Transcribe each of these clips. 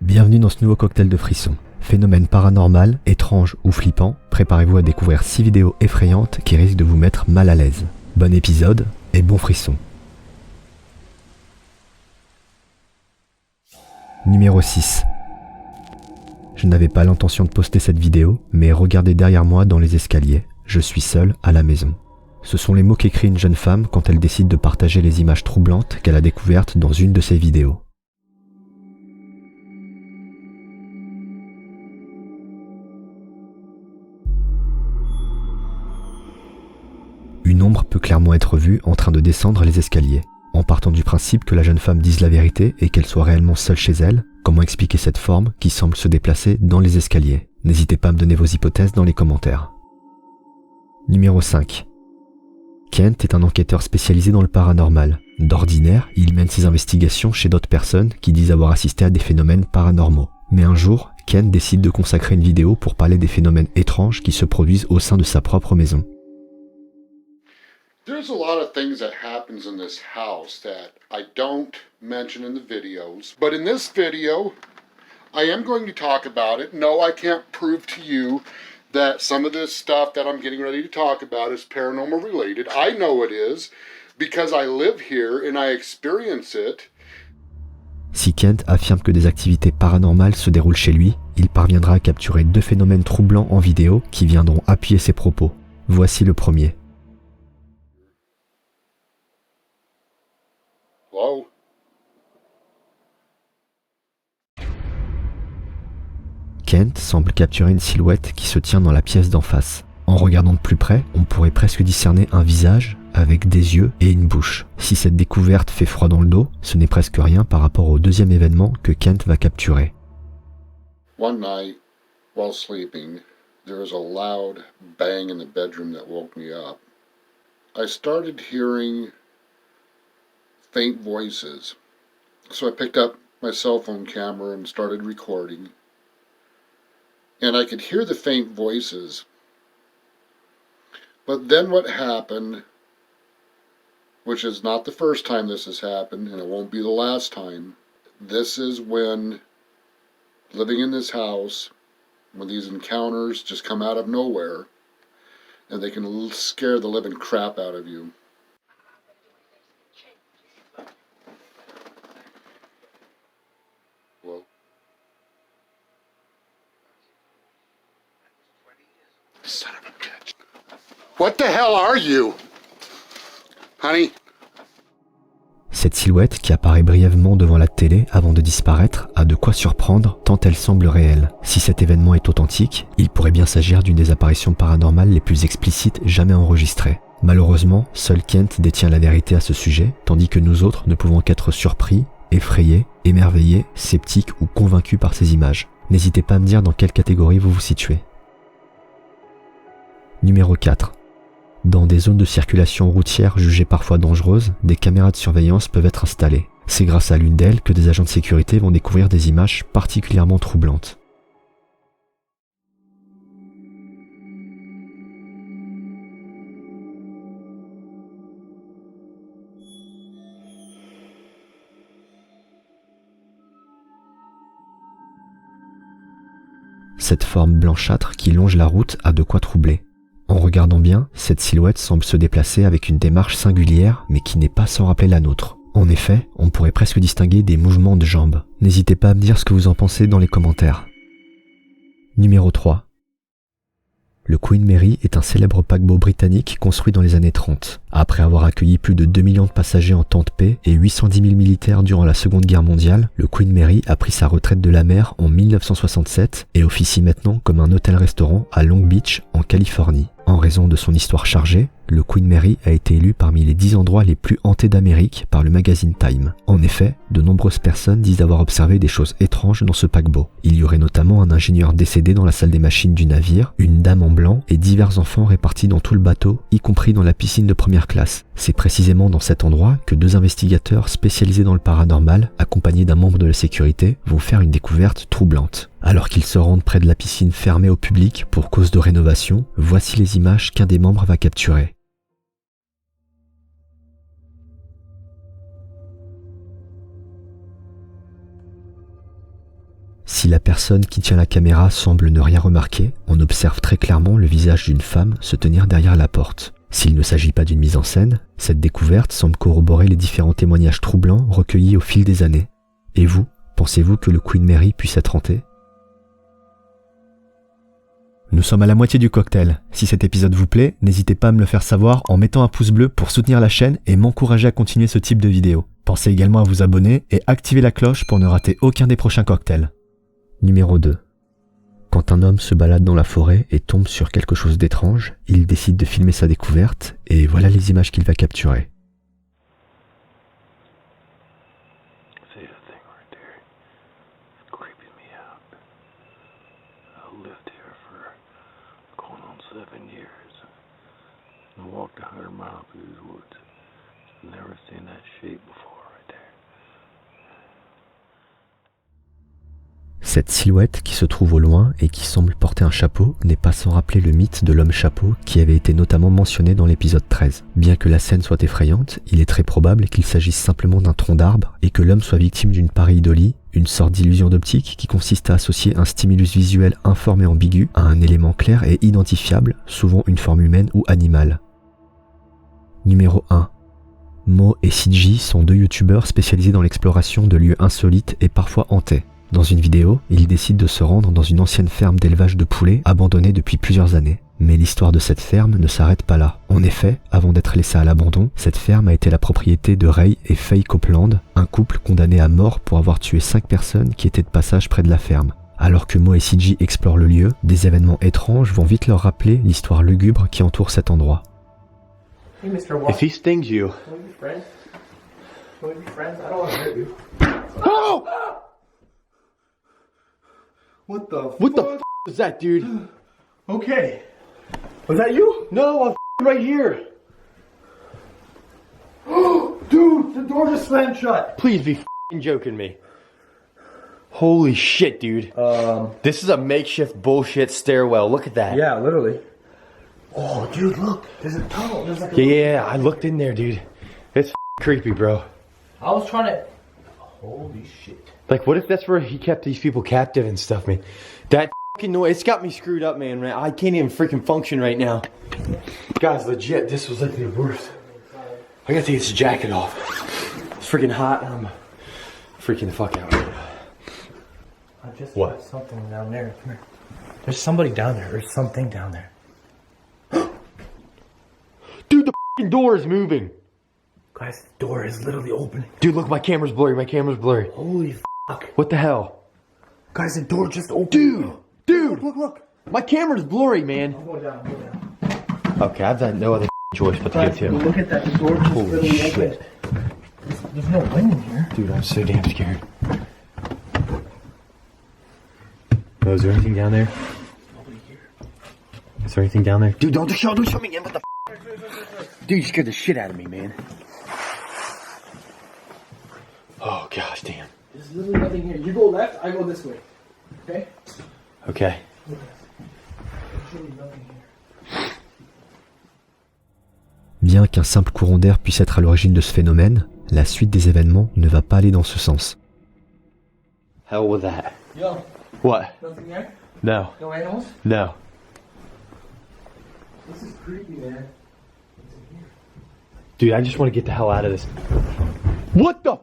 Bienvenue dans ce nouveau cocktail de frissons. Phénomène paranormal, étrange ou flippant, préparez-vous à découvrir 6 vidéos effrayantes qui risquent de vous mettre mal à l'aise. Bon épisode et bon frisson. Numéro 6. Je n'avais pas l'intention de poster cette vidéo, mais regardez derrière moi dans les escaliers, je suis seul à la maison. Ce sont les mots qu'écrit une jeune femme quand elle décide de partager les images troublantes qu'elle a découvertes dans une de ses vidéos. Une ombre peut clairement être vue en train de descendre les escaliers. En partant du principe que la jeune femme dise la vérité et qu'elle soit réellement seule chez elle, comment expliquer cette forme qui semble se déplacer dans les escaliers? N'hésitez pas à me donner vos hypothèses dans les commentaires. Numéro 5. Kent est un enquêteur spécialisé dans le paranormal. D'ordinaire, il mène ses investigations chez d'autres personnes qui disent avoir assisté à des phénomènes paranormaux. Mais un jour, Kent décide de consacrer une vidéo pour parler des phénomènes étranges qui se produisent au sein de sa propre maison. There's a lot of things that happens in this house that I don't mention in the videos. But in this video, I am going to talk about it. No, I can't prove to you that some of this stuff that I'm getting ready to talk about is paranormal related. I know it is because I live here and I experience it. Si Kent affirme que des activités paranormales se déroulent chez lui, il parviendra à capturer 2 phénomènes troublants en vidéo qui viendront appuyer ses propos. Voici le premier. Hello? Kent semble capturer une silhouette qui se tient dans la pièce d'en face. En regardant de plus près, on pourrait presque discerner un visage avec des yeux et une bouche. Si cette découverte fait froid dans le dos, ce n'est presque rien par rapport au deuxième événement que Kent va capturer. One night, while sleeping, there was a loud bang in the bedroom that woke me up. I started hearing faint voices. So I picked up my cell phone camera and started recording. And I could hear the faint voices. But then what happened, which is not the first time this has happened, and it won't be the last time, this is when, living in this house, when these encounters just come out of nowhere, and they can scare the living crap out of you. Well, son of a bitch. What the hell are you? Honey? Cette silhouette qui apparaît brièvement devant la télé avant de disparaître a de quoi surprendre tant elle semble réelle. Si cet événement est authentique, il pourrait bien s'agir d'une des apparitions paranormales les plus explicites jamais enregistrées. Malheureusement, seul Kent détient la vérité à ce sujet, tandis que nous autres ne pouvons qu'être surpris, effrayés, émerveillés, sceptiques ou convaincus par ces images. N'hésitez pas à me dire dans quelle catégorie vous vous situez. Numéro 4. Dans des zones de circulation routière jugées parfois dangereuses, des caméras de surveillance peuvent être installées. C'est grâce à l'une d'elles que des agents de sécurité vont découvrir des images particulièrement troublantes. Cette forme blanchâtre qui longe la route a de quoi troubler. En regardant bien, cette silhouette semble se déplacer avec une démarche singulière, mais qui n'est pas sans rappeler la nôtre. En effet, on pourrait presque distinguer des mouvements de jambes. N'hésitez pas à me dire ce que vous en pensez dans les commentaires. Numéro 3. Le Queen Mary est un célèbre paquebot britannique construit dans les années 30. Après avoir accueilli plus de 2 millions de passagers en temps de paix et 810 000 militaires durant la Seconde Guerre mondiale, le Queen Mary a pris sa retraite de la mer en 1967 et officie maintenant comme un hôtel-restaurant à Long Beach, en Californie. En raison de son histoire chargée, le Queen Mary a été élu parmi les 10 endroits les plus hantés d'Amérique par le magazine Time. En effet, de nombreuses personnes disent avoir observé des choses étranges dans ce paquebot. Il y aurait notamment un ingénieur décédé dans la salle des machines du navire, une dame en blanc et divers enfants répartis dans tout le bateau, y compris dans la piscine de première classe. C'est précisément dans cet endroit que 2 investigateurs spécialisés dans le paranormal, accompagnés d'un membre de la sécurité, vont faire une découverte troublante. Alors qu'ils se rendent près de la piscine fermée au public pour cause de rénovation, voici les images qu'un des membres va capturer. Si la personne qui tient la caméra semble ne rien remarquer, on observe très clairement le visage d'une femme se tenir derrière la porte. S'il ne s'agit pas d'une mise en scène, cette découverte semble corroborer les différents témoignages troublants recueillis au fil des années. Et vous, pensez-vous que le Queen Mary puisse être hanté ? Nous sommes à la moitié du cocktail. Si cet épisode vous plaît, n'hésitez pas à me le faire savoir en mettant un pouce bleu pour soutenir la chaîne et m'encourager à continuer ce type de vidéo. Pensez également à vous abonner et activer la cloche pour ne rater aucun des prochains cocktails. Numéro 2. Quand un homme se balade dans la forêt et tombe sur quelque chose d'étrange, il décide de filmer sa découverte et voilà les images qu'il va capturer. Cette silhouette qui se trouve au loin et qui semble porter un chapeau n'est pas sans rappeler le mythe de l'homme chapeau qui avait été notamment mentionné dans l'épisode 13. Bien que la scène soit effrayante, il est très probable qu'il s'agisse simplement d'un tronc d'arbre et que l'homme soit victime d'une pareidolie, une sorte d'illusion d'optique qui consiste à associer un stimulus visuel informe et ambigu à un élément clair et identifiable, souvent une forme humaine ou animale. Numéro 1. Mo et CG sont deux youtubeurs spécialisés dans l'exploration de lieux insolites et parfois hantés. Dans une vidéo, ils décident de se rendre dans une ancienne ferme d'élevage de poulets abandonnée depuis plusieurs années. Mais l'histoire de cette ferme ne s'arrête pas là. En effet, avant d'être laissée à l'abandon, cette ferme a été la propriété de Ray et Faye Copeland, un couple condamné à mort pour avoir tué 5 personnes qui étaient de passage près de la ferme. Alors que Mo et CG explorent le lieu, des événements étranges vont vite leur rappeler l'histoire lugubre qui entoure cet endroit. Hey, Mr. Walker. If he stings you, can we be friends? Can we be friends? I don't want to hurt you. Oh! What the f is that, dude? Okay. Was that you? No, I'm right here. Dude, the door just slammed shut. Please be joking me. Holy shit, dude. This is a makeshift bullshit stairwell. Look at that. Yeah, literally. Oh, dude, look. There's a tunnel. There's like a yeah, I looked in there, dude. It's creepy, bro. I was trying to... Holy shit. Like, what if that's where he kept these people captive and stuff, man? That fucking noise, it's got me screwed up, man. I can't even freaking function right now. Guys, legit, this was like the worst. I gotta take this jacket off. It's freaking hot and I'm freaking the fuck out. I just saw something down there. Come here. There's somebody down there. There's something down there. Dude, the fucking door is moving. Guys, the door is literally opening. Dude, look, my camera's blurry. My camera's blurry. Holy fuck. What the hell? Guys, the door just opened. Dude. Look. My camera's blurry, man. I'll go down. Okay, I've had no other choice but to get to. Look at that. The door just literally opened. There's no wind in here. Dude, I'm so damn scared. Oh, is there anything down there? Nobody here. Is there anything down there? Dude, don't show me again. What the f? Dude, you scared the shit out of me, man. Oh, gosh, damn. There's literally nothing here. You go left, I go this way. Okay? Okay. Bien qu'un simple courant d'air puisse être à l'origine de ce phénomène, la suite des événements ne va pas aller dans ce sens. How was that? Yo. What? Nothing there? No. No animals? No. This is creepy, man. Dude, I just want to get the hell out of this. What the f***?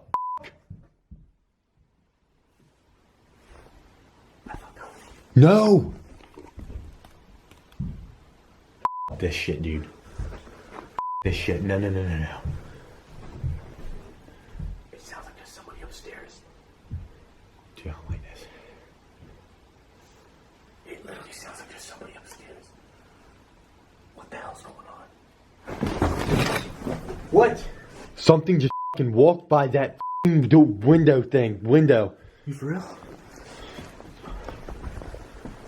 No! F*** this shit, dude. F*** this shit. No. It sounds like there's somebody upstairs. Dude, I don't like this. It literally sounds like there's somebody upstairs. What the hell's going on? What? Something just f***ing walked by that window thing. Window. You for real?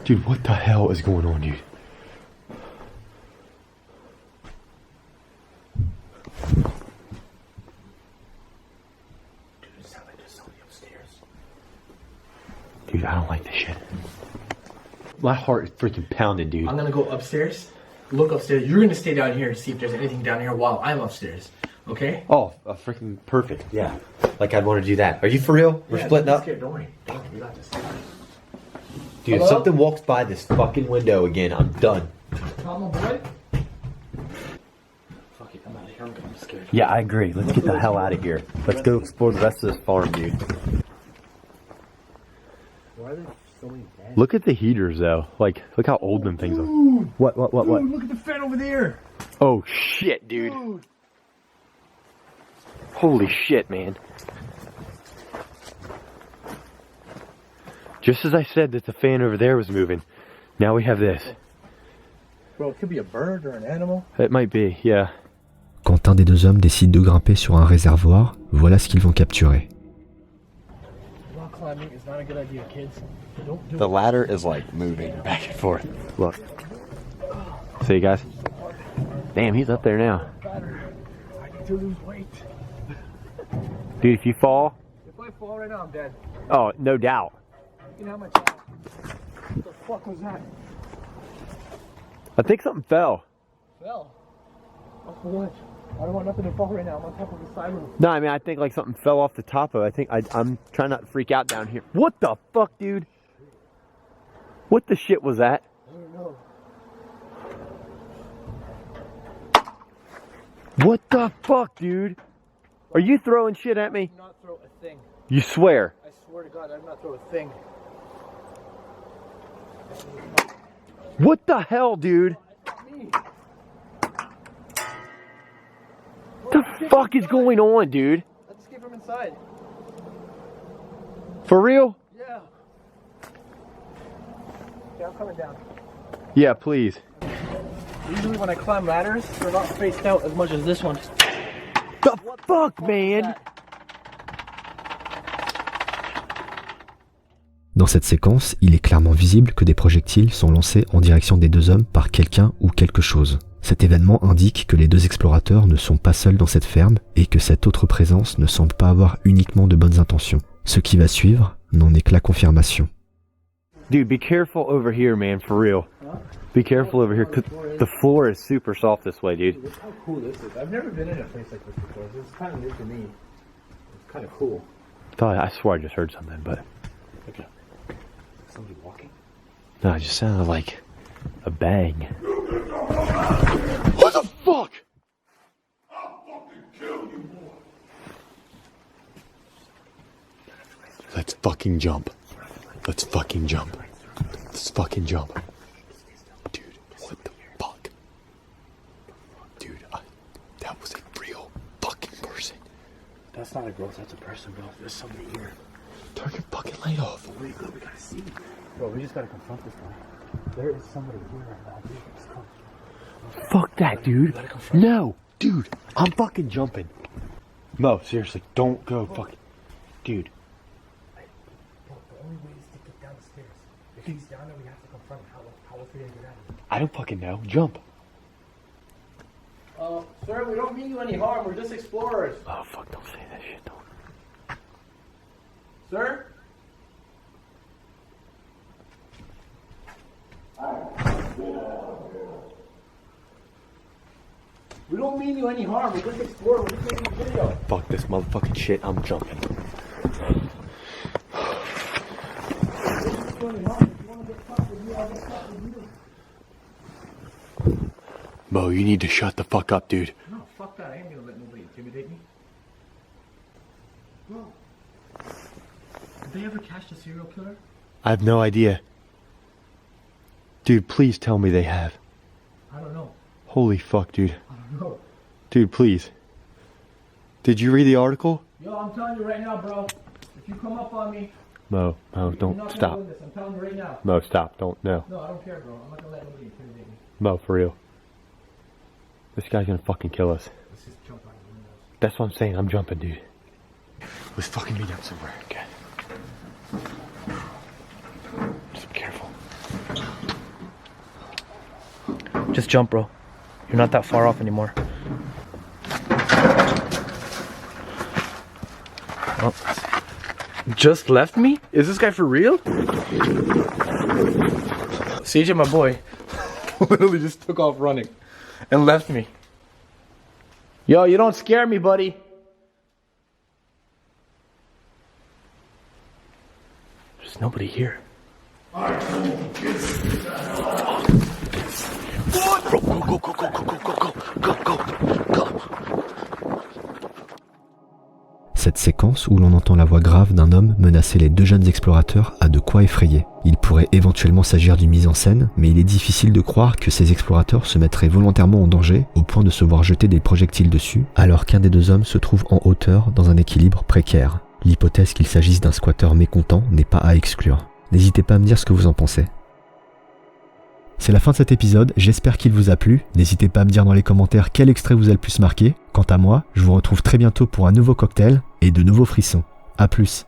Dude, what the hell is going on, dude? Dude, it sounds like there's somebody upstairs. Dude, I don't like this shit. My heart is freaking pounding, dude. I'm gonna go upstairs. Look upstairs. You're gonna stay down here and see if there's anything down here while I'm upstairs. Okay? Oh, freaking perfect. Yeah. Like I'd want to do that. Are you for real? We're splitting up? Don't worry. We got this. Dude, if something walks by this fucking window again, I'm done. Tom, boy? Fuck it, I'm out of here. I'm scared. Yeah, I agree. Let's get the hell out of here. Let's go explore the rest of this farm, dude. Why are there so many beds? Look at the heaters, though. Like, look how old them things are. What? Dude, look at the fan over there. Oh, shit, dude. Holy shit, man. Just as I said that the fan over there was moving, now we have this. Bro, it could be a bird or an animal. It might be, yeah. Quand un des deux hommes décide de grimper sur un réservoir, voilà ce qu'ils vont capturer. Rock climbing is not a good idea, kids. Don't do The ladder is like moving back and forth. Look. See you guys? Damn, he's up there now. it. I need to lose weight. Dude, if you fall, If I fall right now, I'm dead. oh, no doubt. You can have my child. What the fuck was that? I think something fell. Fell. Off the ledge. I don't want nothing to fall right now. I'm on top of the side roof. No, I mean, I think like something fell off the top of it. I think I'm trying not to freak out down here. What the fuck, dude? What the shit was that? I don't know. What the fuck, dude? Are you throwing shit at me? Do not throw a thing. You swear. I swear to God, I did not throw a thing. What the hell, dude? Me. What the fuck is going on, dude? Let's escape from inside. For real? Yeah. Okay, I'm coming down. Yeah, please. Usually when I climb ladders, they're not spaced out as much as this one. The fuck, man? Dans cette séquence, il est clairement visible que des projectiles sont lancés en direction des deux hommes par quelqu'un ou quelque chose. Cet événement indique que les deux explorateurs ne sont pas seuls dans cette ferme et que cette autre présence ne semble pas avoir uniquement de bonnes intentions. Ce qui va suivre n'en est que la confirmation. Dude, be careful over here, man, for real. Be careful over here, 'cause the floor is super soft this way, dude. Look how cool this is. I've never been in a place like this before. This is kind of new to me. It's kind of cool. I swear I just heard something, but... Okay. Somebody walking? No, it just sounded like a bang. What the fuck? Let's fucking jump. Let's fucking jump. Let's fucking jump. Dude, what the fuck? Dude, that was a real fucking person. That's not a ghost. That's a person, bro. There's somebody here. Turn your fucking light off. Wait, we gotta see. Bro, we just gotta confront this guy. There is somebody here right now. Dude, let's come. Fuck that, dude. No, dude, I'm fucking jumping. Mo, seriously, don't go fucking... Dude. Bro, the only way is to get down the stairs. If he's down there, we have to confront him. How are we gonna get out of here? I don't fucking know. Jump. Sir, we don't mean you any harm. We're just explorers. Oh, fuck, don't say that shit, don't. Sir? We don't mean you any harm. We're just explorers. We're just making a video. Fuck this motherfucking shit, I'm jumping. Mo, you need to shut the fuck up, dude. No, fuck that. I ain't gonna let nobody intimidate me. Bro, did they ever catch the serial killer? I have no idea. Dude, please tell me they have. I don't know. Holy fuck, dude. I don't know. Dude, please. Did you read the article? Yo, I'm telling you right now, bro. If you come up on me, Mo, you're don't not stop. gonna win this. I'm telling you right now. Mo, stop. Don't, no. No, I don't care, bro. I'm not gonna let nobody intimidate me. Mo, for real. This guy's gonna fucking kill us. Let's just jump out of the windows. That's what I'm saying. I'm jumping, dude. Let's fucking meet up somewhere. Okay. Just be careful. Just jump, bro. You're not that far off anymore. Oh. Just left me? Is this guy for real? CJ, my boy, literally just took off running and left me. Yo, you don't scare me, buddy. There's nobody here. Cette séquence où l'on entend la voix grave d'un homme menacer les deux jeunes explorateurs a de quoi effrayer. Il pourrait éventuellement s'agir d'une mise en scène, mais il est difficile de croire que ces explorateurs se mettraient volontairement en danger au point de se voir jeter des projectiles dessus, alors qu'un des deux hommes se trouve en hauteur dans un équilibre précaire. L'hypothèse qu'il s'agisse d'un squatteur mécontent n'est pas à exclure. N'hésitez pas à me dire ce que vous en pensez. C'est la fin de cet épisode, j'espère qu'il vous a plu. N'hésitez pas à me dire dans les commentaires quel extrait vous a le plus marqué. Quant à moi, je vous retrouve très bientôt pour un nouveau cocktail et de nouveaux frissons. A plus.